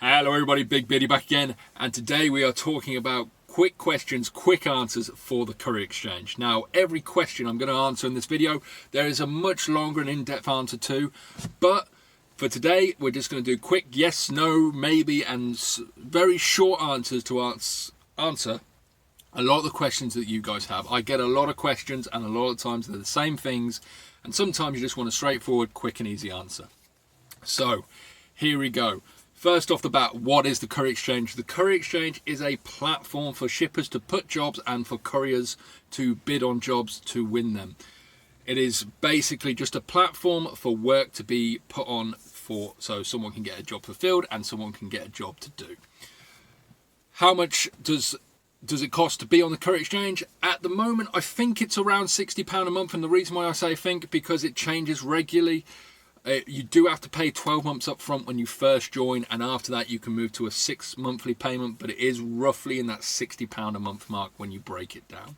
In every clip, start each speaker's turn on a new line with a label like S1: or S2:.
S1: Hello everybody, Big Biddy back again, and today we are talking about quick questions, quick answers for the Courier Exchange. Now, every question I'm going to answer in this video, there is a much longer and in-depth answer to, but for today, we're just going to do quick yes, no, maybe, and very short answers to answer a lot of the questions that you guys have. I get a lot of questions, and a lot of times they're the same things, and sometimes you just want a straightforward, quick and easy answer. So, here we go. First off the bat, what is the Courier Exchange? The Courier Exchange is a platform for shippers to put jobs and for couriers to bid on jobs to win them. It is basically just a platform for work to be put on so someone can get a job fulfilled and someone can get a job to do. How much does it cost to be on the Courier Exchange? At the moment, I think it's around £60 a month, and the reason why I say think, because it changes regularly. You do have to pay 12 months up front when you first join, and after that you can move to a 6 monthly payment, but it is roughly in that £60 a month mark when you break it down.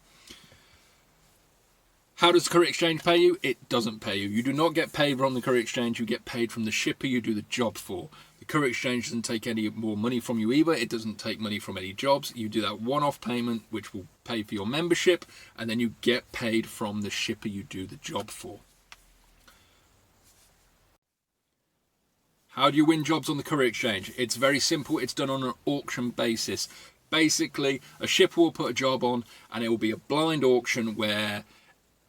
S1: How does the Courier Exchange pay you? It doesn't pay you. You do not get paid from the Courier Exchange. You get paid from the shipper you do the job for. The Courier Exchange doesn't take any more money from you either. It doesn't take money from any jobs. You do that one-off payment, which will pay for your membership, and then you get paid from the shipper you do the job for. How do you win jobs on the Courier Exchange? It's very simple. It's done on an auction basis. Basically, a shipper will put a job on, and it will be a blind auction where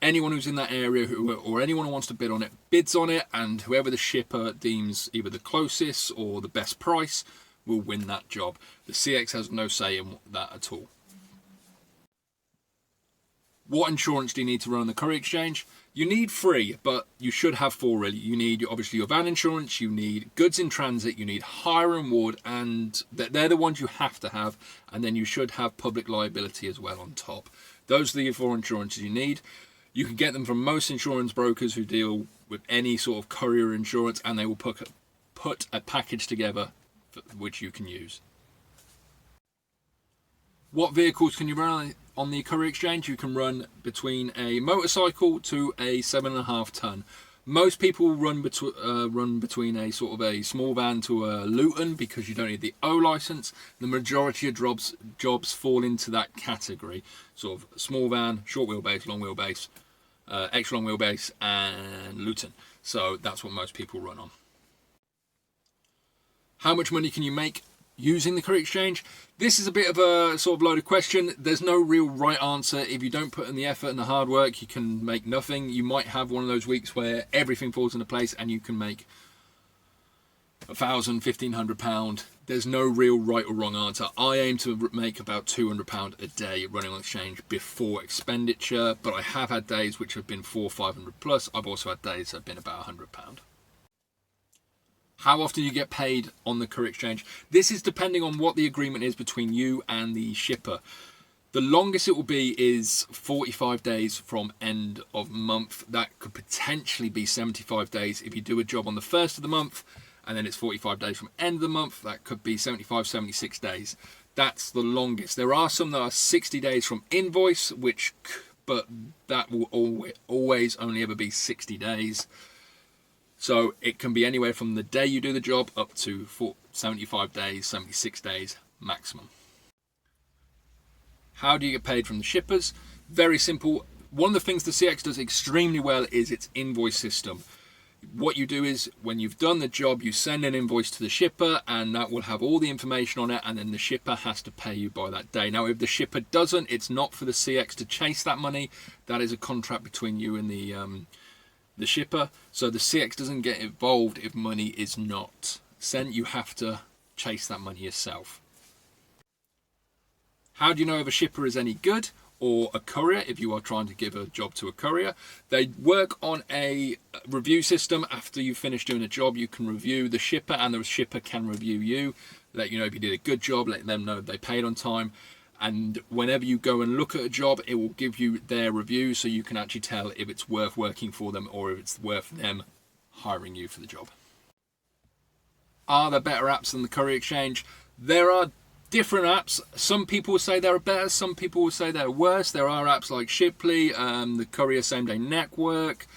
S1: anyone who's in that area or anyone who wants to bid on it bids on it, and whoever the shipper deems either the closest or the best price will win that job. The CX has no say in that at all. What insurance do you need to run on the Courier Exchange? You need 3, but you should have 4 really. You need obviously your van insurance, you need goods in transit, you need hire and ward, and they're the ones you have to have, and then you should have public liability as well on top. Those are the 4 insurances you need. You can get them from most insurance brokers who deal with any sort of courier insurance, and they will put a package together which you can use. What vehicles can you run on the Courier Exchange? You can run between a motorcycle to a 7.5 ton. Most people run between a sort of a small van to a Luton because you don't need the O license. The majority of jobs fall into that category. Sort of small van, short wheelbase, long wheelbase, extra long wheelbase, and Luton. So that's what most people run on. How much money can you make using the Courier Exchange? This is a bit of a sort of loaded question. There's no real right answer. If you don't put in the effort and the hard work, you can make nothing. You might have one of those weeks where everything falls into place and you can make £1,000, £1,500. There's no real right or wrong answer. I aim to make about £200 a day running on the exchange before expenditure, but I have had days which have been £400-500 plus. I've also had days that have been about £100. How often you get paid on the Courier Exchange? This is depending on what the agreement is between you and the shipper. The longest it will be is 45 days from end of month. That could potentially be 75 days if you do a job on the first of the month, and then it's 45 days from end of the month. That could be 75, 76 days. That's the longest. There are some that are 60 days from invoice, but that will always only ever be 60 days. So it can be anywhere from the day you do the job up to 75 days, 76 days maximum. How do you get paid from the shippers? Very simple. One of the things the CX does extremely well is its invoice system. What you do is when you've done the job, you send an invoice to the shipper, and that will have all the information on it, and then the shipper has to pay you by that day. Now, if the shipper doesn't, it's not for the CX to chase that money. That is a contract between you and the shipper, so the CX doesn't get involved if money is not sent. You have to chase that money yourself. How do you know if a shipper is any good or a courier? If you are trying to give a job to a courier, they work on a review system. After you finish doing a job, you can review the shipper, and the shipper can review you, let you know if you did a good job, let them know if they paid on time. And whenever you go and look at a job, it will give you their review, so you can actually tell if it's worth working for them or if it's worth them hiring you for the job. Are there better apps than the Courier Exchange? There are different apps. Some people will say they're better, some people will say they're worse. There are apps like Shipley, the Courier Same Day Network,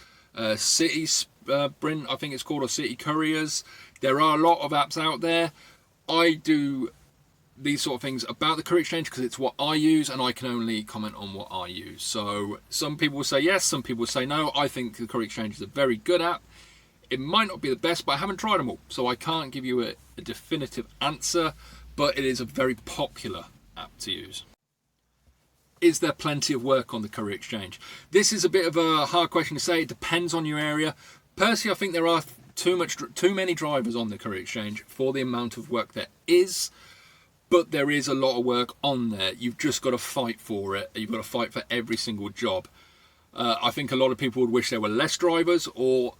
S1: City Sprint, I think it's called, or City Couriers. There are a lot of apps out there. I do these sort of things about the Courier Exchange because it's what I use, and I can only comment on what I use. So some people will say yes, some people will say no. I think the Courier Exchange is a very good app. It might not be the best, but I haven't tried them all, so I can't give you a definitive answer, but it is a very popular app to use. Is there plenty of work on the Courier Exchange? This is a bit of a hard question to say. It depends on your area. Personally, I think there are too many drivers on the Courier Exchange for the amount of work there is. But there is a lot of work on there. You've just got to fight for it. You've got to fight for every single job. I think a lot of people would wish there were less drivers, or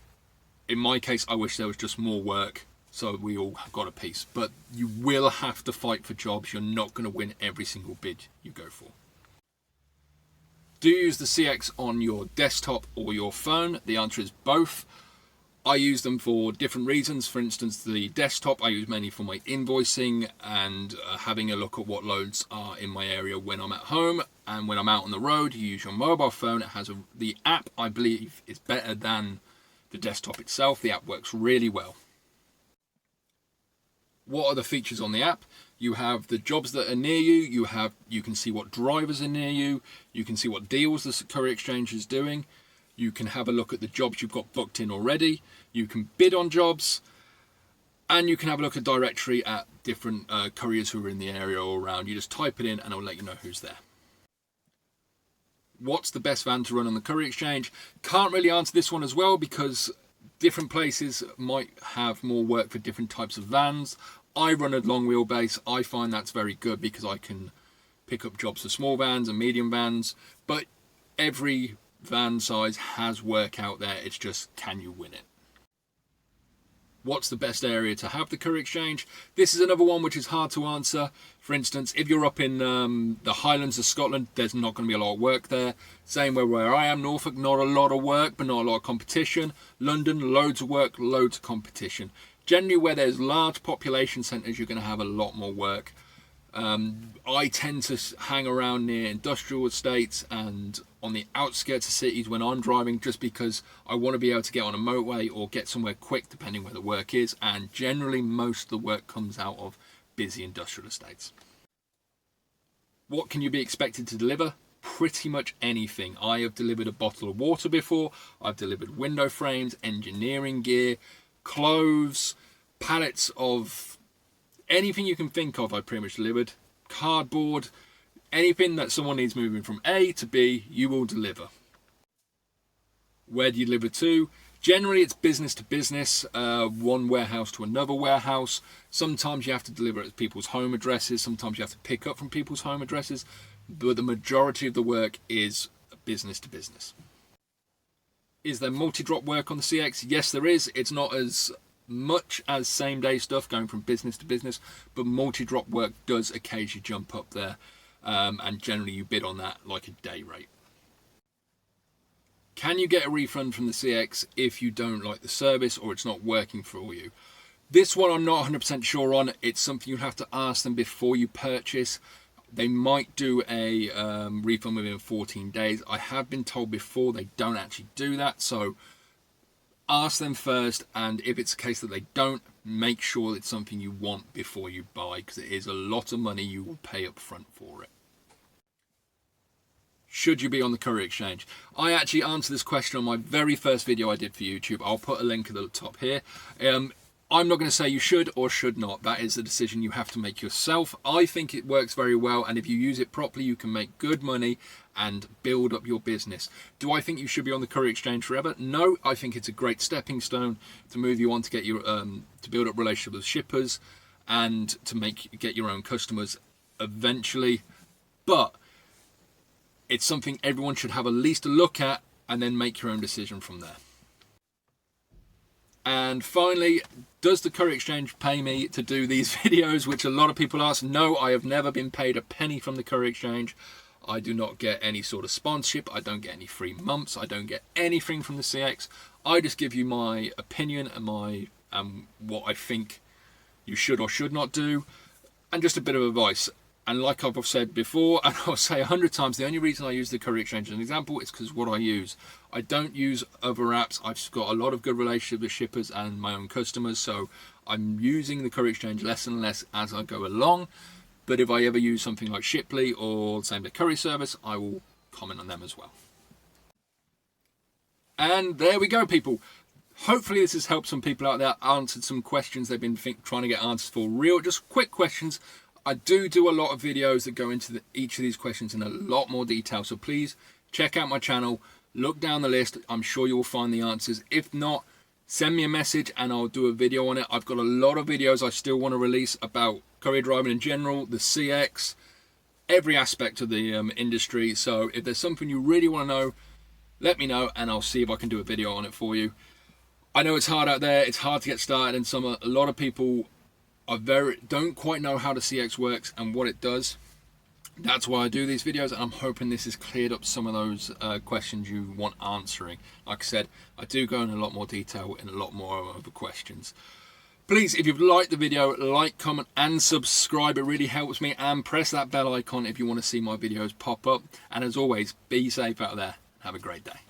S1: in my case, I wish there was just more work so we all got a piece. But you will have to fight for jobs. You're not going to win every single bid you go for. Do you use the CX on your desktop or your phone? The answer is both. I use them for different reasons. For instance, the desktop I use mainly for my invoicing and having a look at what loads are in my area when I'm at home. And when I'm out on the road, you use your mobile phone. It has the app, I believe, is better than the desktop itself. The app works really well. What are the features on the app? You have the jobs that are near you. You can see what drivers are near you. You can see what deals the Courier Exchange is doing. You can have a look at the jobs you've got booked in already. You can bid on jobs. And you can have a look at directory at different couriers who are in the area or around. You just type it in and it'll let you know who's there. What's the best van to run on the Courier Exchange? Can't really answer this one as well because different places might have more work for different types of vans. I run a long wheelbase. I find that's very good because I can pick up jobs for small vans and medium vans. But every van size has work out there. It's just, can you win it? What's the best area to have the Courier Exchange? This is another one which is hard to answer. For instance, if you're up in the Highlands of Scotland, there's not going to be a lot of work there. Same where I am, Norfolk, not a lot of work, but not a lot of competition. London, loads of work, loads of competition. Generally, where there's large population centres, you're going to have a lot more work. I tend to hang around near industrial estates and on the outskirts of cities when I'm driving, just because I want to be able to get on a motorway or get somewhere quick depending where the work is, and generally most of the work comes out of busy industrial estates. What can you be expected to deliver? Pretty much anything. I have delivered a bottle of water before. I've delivered window frames, engineering gear, clothes, pallets of anything you can think of. I pretty much delivered. Cardboard, anything that someone needs moving from A to B, you will deliver. Where do you deliver to? Generally, it's business to business, one warehouse to another warehouse. Sometimes you have to deliver at people's home addresses. Sometimes you have to pick up from people's home addresses. But the majority of the work is business to business. Is there multi-drop work on the CX? Yes, there is. It's not as much as same-day stuff going from business to business, but multi-drop work does occasionally jump up there. And generally you bid on that like a day rate. Can you get a refund from the CX if you don't like the service or it's not working for you? This one I'm not 100% sure on. It's something you have to ask them before you purchase. They might do a refund within 14 days. I have been told before they don't actually do that. So ask them first, and if it's a case that they don't, make sure it's something you want before you buy, because it is a lot of money you will pay up front for it. Should you be on the Courier Exchange? I actually answered this question on my very first video I did for YouTube. I'll put a link at the top here. I'm not going to say you should or should not. That is a decision you have to make yourself. I think it works very well, and if you use it properly, you can make good money and build up your business. Do I think you should be on the Courier Exchange forever? No, I think it's a great stepping stone to move you on to get your to build up relationships with shippers and to get your own customers eventually. But it's something everyone should have at least a look at and then make your own decision from there. And finally, does the Courier Exchange pay me to do these videos, which a lot of people ask? No, I have never been paid a penny from the Courier Exchange. I do not get any sort of sponsorship. I don't get any free months. I don't get anything from the CX. I just give you my opinion and my what I think you should or should not do, and just a bit of advice. And like I've said before, and I'll say 100 times, the only reason I use the Courier Exchange as an example is because what I use. I don't use other apps. I've got a lot of good relationships with shippers and my own customers, so I'm using the Courier Exchange less and less as I go along. But if I ever use something like Shipley or same day courier service, I will comment on them as well. And there we go, people. Hopefully this has helped some people out there, answered some questions they've been trying to get answers for real, just quick questions. I do a lot of videos that go into each of these questions in a lot more detail, so please check out my channel, look down the list. I'm sure you will find the answers. If not, send me a message and I'll do a video on it. I've got a lot of videos I still want to release about courier driving in general, the CX, every aspect of the industry. So if there's something you really want to know, let me know and I'll see if I can do a video on it for you. I know it's hard out there, it's hard to get started, and a lot of people don't quite know how the CX works and what it does. That's why I do these videos, and I'm hoping this has cleared up some of those questions you want answering. Like I said, I do go in a lot more detail in a lot more of the questions. Please, if you've liked the video, like, comment and subscribe. It really helps me, and press that bell icon if you want to see my videos pop up. And as always, be safe out there. Have a great day.